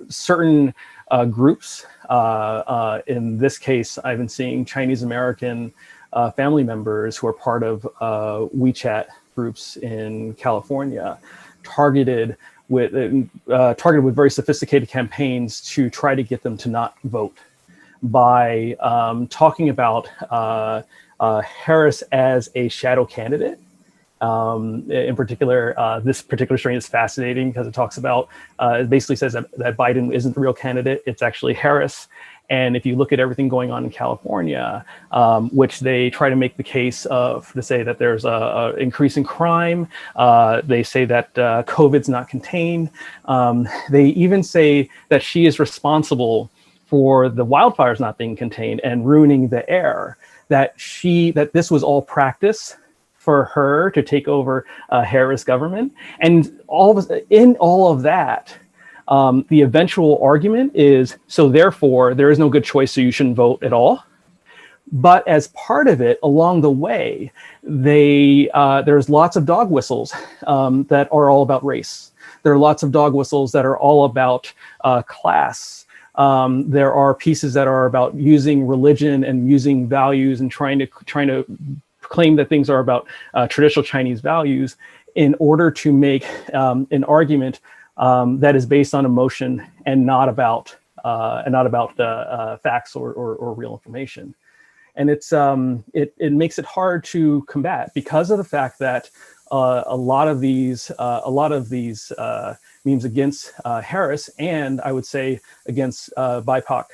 certain groups, in this case, I've been seeing Chinese American family members who are part of WeChat groups in California, targeted with very sophisticated campaigns to try to get them to not vote by talking about Harris as a shadow candidate. In particular, this particular strain is fascinating because it talks about, it basically says that Biden isn't the real candidate, it's actually Harris. And if you look at everything going on in California, which they try to make the case to say that there's a increase in crime, they say that COVID's not contained. They even say that she is responsible for the wildfires not being contained and ruining the air, that this was all practice for her to take over Harris government. And in all of that, the eventual argument is, so therefore there is no good choice, so you shouldn't vote at all. But as part of it, along the way, there's lots of dog whistles that are all about race. There are lots of dog whistles that are all about class. There are pieces that are about using religion and using values and trying to claim that things are about traditional Chinese values in order to make an argument that is based on emotion and not about the facts or real information. And it makes it hard to combat because of the fact that a lot of these memes against Harris, and I would say against BIPOC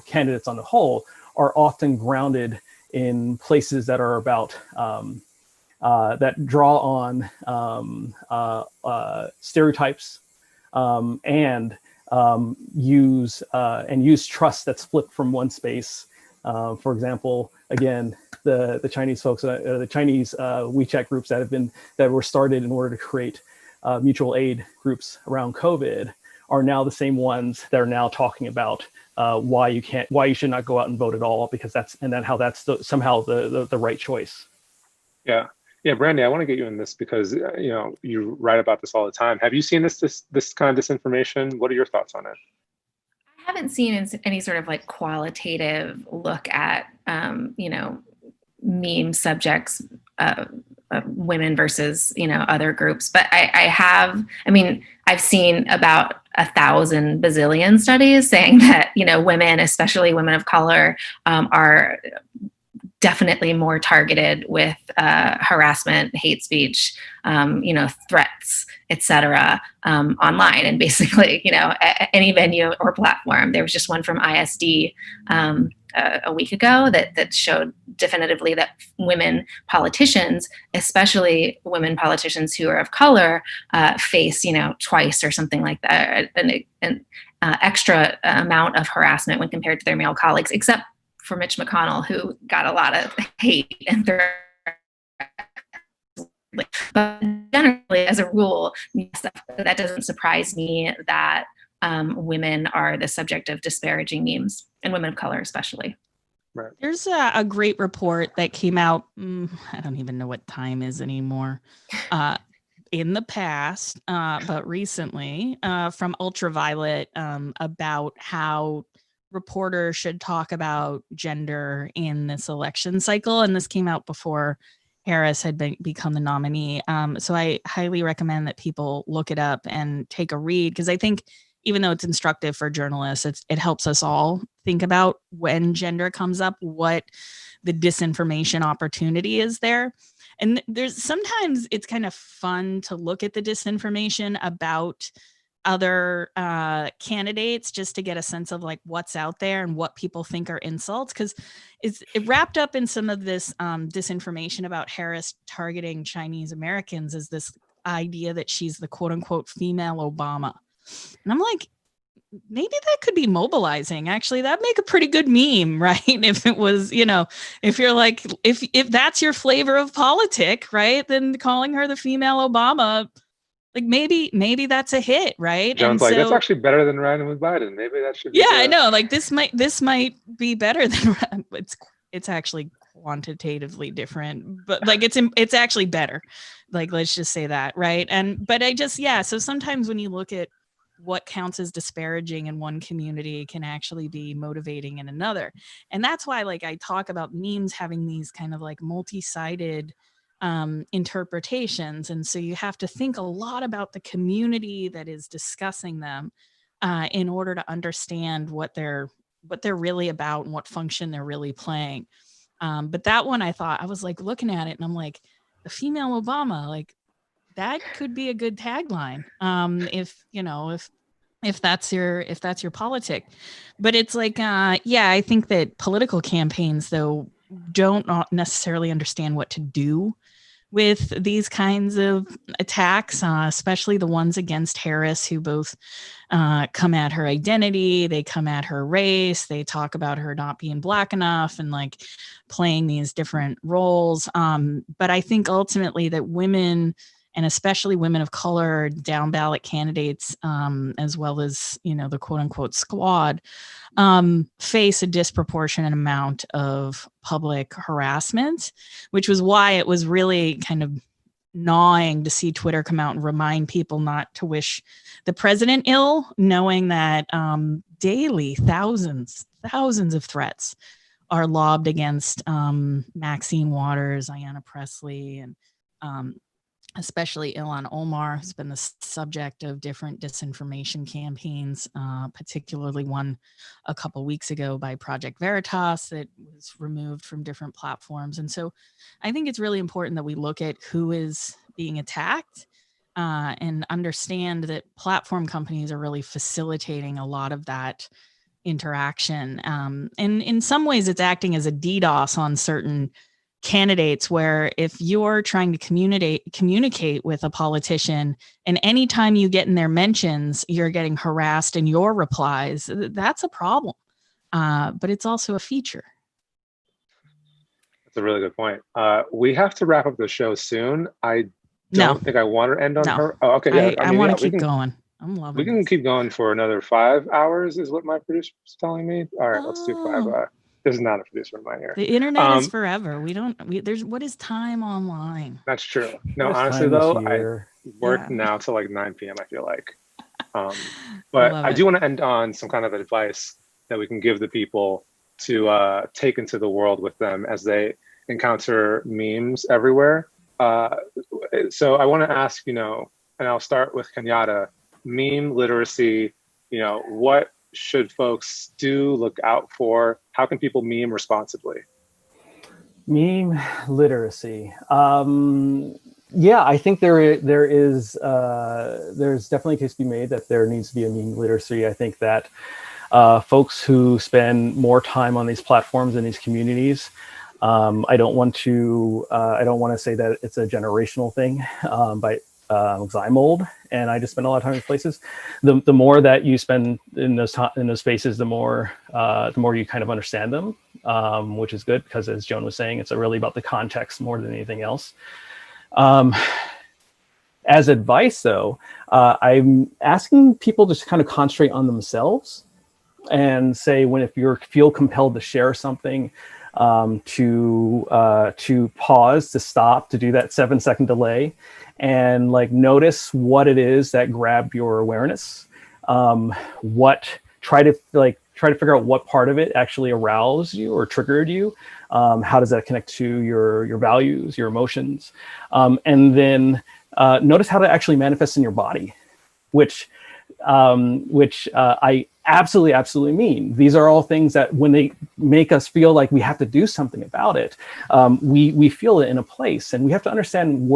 candidates on the whole, are often grounded in places that are about that draw on stereotypes and use trust that's flipped from one space. For example, again, the Chinese folks, the Chinese WeChat groups that were started in order to create mutual aid groups around COVID are now the same ones that are now talking about why you should not go out and vote at all, because that's somehow the right choice. Yeah, Brandy, I want to get you in this because you write about this all the time. Have you seen this kind of disinformation? What are your thoughts on it? I haven't seen any sort of like qualitative look at meme subjects, women versus other groups, but I've seen about 1,000 bazillion studies saying that women, especially women of color, are definitely more targeted with harassment, hate speech, threats, etc. Online, and basically, any venue or platform. There was just one from ISD a week ago that showed definitively that women politicians, especially women politicians who are of color, face twice or something like that, an extra amount of harassment when compared to their male colleagues, except for Mitch McConnell, who got a lot of hate and threats. But generally, as a rule, that doesn't surprise me that women are the subject of disparaging memes, and women of color especially. Right. There's a great report that came out, I don't even know what time is anymore, in the past, but recently, from Ultraviolet, about how reporters should talk about gender in this election cycle. And this came out before Harris had become the nominee. So I highly recommend that people look it up and take a read, because I think even though it's instructive for journalists, it helps us all think about when gender comes up, what the disinformation opportunity is there. And sometimes it's kind of fun to look at the disinformation about other candidates just to get a sense of like what's out there and what people think are insults, because it wrapped up in some of this disinformation about Harris targeting Chinese Americans as this idea that she's the quote unquote female Obama. And I'm like, maybe that could be mobilizing. Actually, that'd make a pretty good meme, right? If it was, if you're like, if that's your flavor of politic, right? Then calling her the female Obama, like maybe that's a hit, right? John's like, that's actually better than riding with Biden. Maybe that should be. Yeah, I know. Like this might be better than it's actually quantitatively different, but like it's actually better. Like, let's just say that, right? But so sometimes when you look at what counts as disparaging in one community can actually be motivating in another. And that's why like I talk about memes having these kind of like multi-sided interpretations. And so you have to think a lot about the community that is discussing them in order to understand what they're really about and what function they're really playing. But that one, I was like looking at it and I'm like, the female Obama, like that could be a good tagline. If that's your politic. But it's like, I think that political campaigns though don't necessarily understand what to do with these kinds of attacks, especially the ones against Harris, who both come at her identity, they come at her race, they talk about her not being Black enough and like playing these different roles. But I think ultimately that women, and especially women of color, down ballot candidates, as well as, the quote unquote squad, face a disproportionate amount of public harassment, which was why it was really kind of gnawing to see Twitter come out and remind people not to wish the president ill, knowing that daily thousands of threats are lobbed against Maxine Waters, Ayanna Pressley, and especially Ilhan Omar, who's been the subject of different disinformation campaigns, particularly one a couple weeks ago by Project Veritas that was removed from different platforms. And so I think it's really important that we look at who is being attacked and understand that platform companies are really facilitating a lot of that interaction. And in some ways, it's acting as a DDoS on certain candidates, where if you're trying to communicate with a politician, and anytime you get in their mentions, you're getting harassed in your replies, that's a problem. But it's also a feature. That's a really good point. We have to wrap up the show soon. I don't think I want to end on her. Oh, okay. Yeah. I want to keep going. I'm loving We can this. keep going for another 5 hours is what my producer was telling me. All right, let's do 5. This is not a producer of mine here. The internet is forever. There's what is time online? That's true. No, honestly though, I work now till like 9 p.m. I feel like. But I do want to end on some kind of advice that we can give the people to take into the world with them as they encounter memes everywhere. So I want to ask, and I'll start with Kenyatta, meme literacy, what should folks do, look out for? How can people meme responsibly? Meme literacy. Yeah, I think there's definitely a case to be made that there needs to be a meme literacy. I think that folks who spend more time on these platforms and these communities, I don't want to say that it's a generational thing, but because I'm old and I just spend a lot of time in places. The more that you spend in those spaces, the more you kind of understand them, which is good, because as Joan was saying, it's really about the context more than anything else. As advice, though, I'm asking people to kind of concentrate on themselves and say, if you feel compelled to share something, to pause, to stop, to do that 7-second delay, and notice what it is that grabbed your awareness. Try to figure out what part of it actually aroused you or triggered you. How does that connect to your values, your emotions? And then notice how that actually manifests in your body, which I absolutely mean. These are all things that when they make us feel like we have to do something about it, we feel it in a place, and we have to understand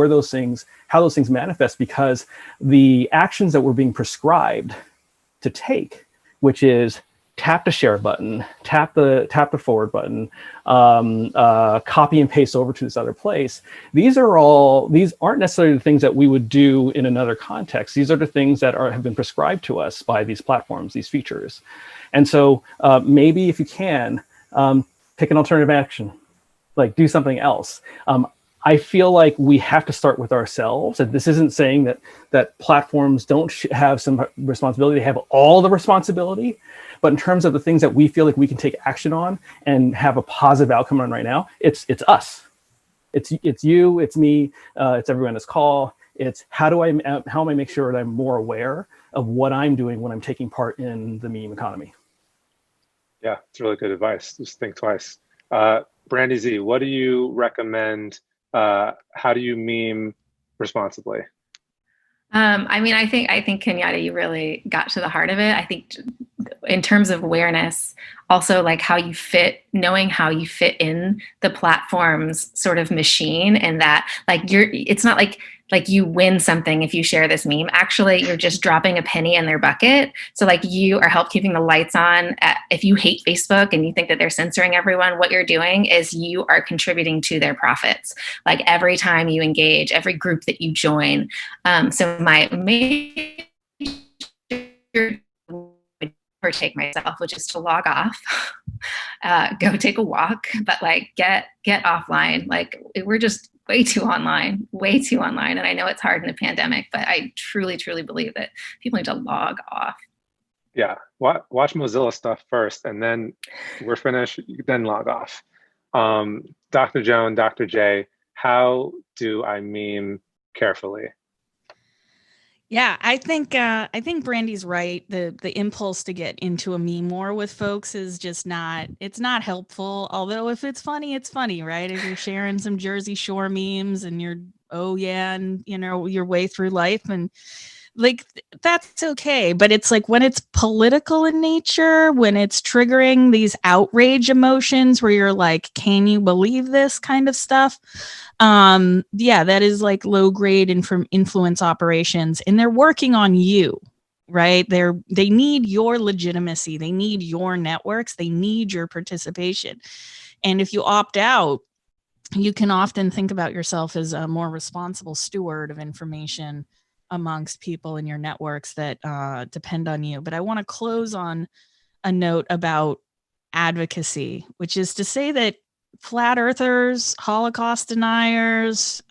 how those things manifest, because the actions that we're being prescribed to take, which is tap the share button, tap the forward button, copy and paste over to this other place. These aren't necessarily the things that we would do in another context. These are the things that have been prescribed to us by these platforms, these features. And so maybe if you can, pick an alternative action, do something else. I feel like we have to start with ourselves. And this isn't saying that platforms don't have some responsibility. They have all the responsibility. But in terms of the things that we feel like we can take action on and have a positive outcome on right now, it's us. It's you, it's me, it's everyone on this call. It's how am I make sure that I'm more aware of what I'm doing when I'm taking part in the meme economy. Yeah, it's really good advice. Just think twice. Brandy Z, what do you recommend? How do you meme responsibly? I think Kenyatta, you really got to the heart of it. I think in terms of awareness, also how you fit, knowing how you fit in the platform's sort of machine, and that it's not like you win something if you share this meme. Actually, you're just dropping a penny in their bucket. So you are keeping the lights on. If you hate Facebook and you think that they're censoring everyone, what you're doing is you are contributing to their profits. Every time you engage, every group that you join. So my major take myself, which is to log off, go take a walk, but get offline. We're just way too online. And I know it's hard in a pandemic, but I truly believe that people need to log off. Yeah, watch Mozilla stuff first, and then we're finished, then log off. Dr. Joan, Dr. J, how do I meme carefully? Yeah, I think Brandy's right. The impulse to get into a meme war with folks is just not helpful. Although if it's funny, right? If you're sharing some Jersey Shore memes and you're oh yeah, and you know, your way through life, and like that's okay. But it's like when it's political in nature, when it's triggering these outrage emotions where you're like, can you believe this kind of stuff? Yeah, that is like low grade influence operations, and they're working on you, right? They need your legitimacy, they need your networks, they need your participation. And if you opt out, you can often think about yourself as a more responsible steward of information amongst people in your networks that depend on you. But I want to close on a note about advocacy, which is to say that flat earthers, Holocaust deniers,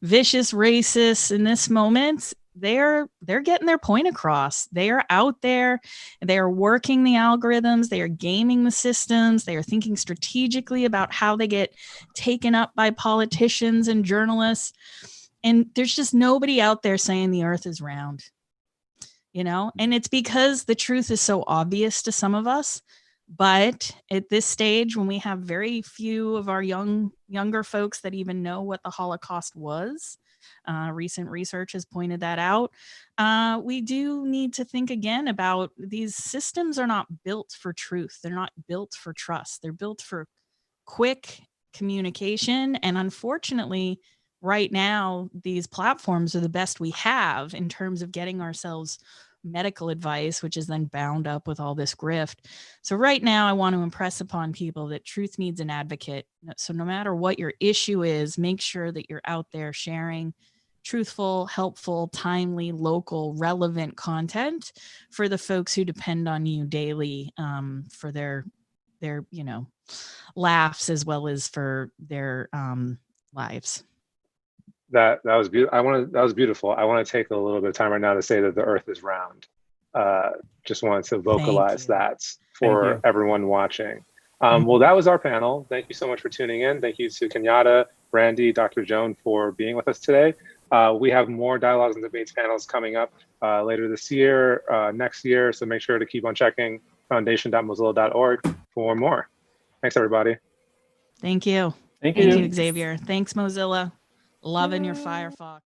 vicious racists in this moment, they're getting their point across. They are out there, they are working the algorithms, they are gaming the systems, they are thinking strategically about how they get taken up by politicians and journalists. And there's just nobody out there saying the earth is round, you know? And it's because the truth is so obvious to some of us. But at this stage, when we have very few of our younger folks that even know what the Holocaust was, recent research has pointed that out, we do need to think again about these systems are not built for truth. They're not built for trust. They're built for quick communication. And unfortunately, right now, these platforms are the best we have in terms of getting ourselves medical advice, which is then bound up with all this grift. So right now, I want to impress upon people that truth needs an advocate. So no matter what your issue is, make sure that you're out there sharing truthful, helpful, timely, local, relevant content for the folks who depend on you daily for their laughs as well as for their lives. That was beautiful. That was beautiful. I want to take a little bit of time right now to say that the earth is round. Just wanted to vocalize that for everyone watching. Well, that was our panel. Thank you so much for tuning in. Thank you to Kenyatta, Brandy, Dr. Joan for being with us today. We have more dialogues and debates panels coming up later this year, next year. So make sure to keep on checking foundation.mozilla.org for more. Thanks, everybody. Thank you. Thank you, Xavier. Thanks, Mozilla. Loving your Firefox.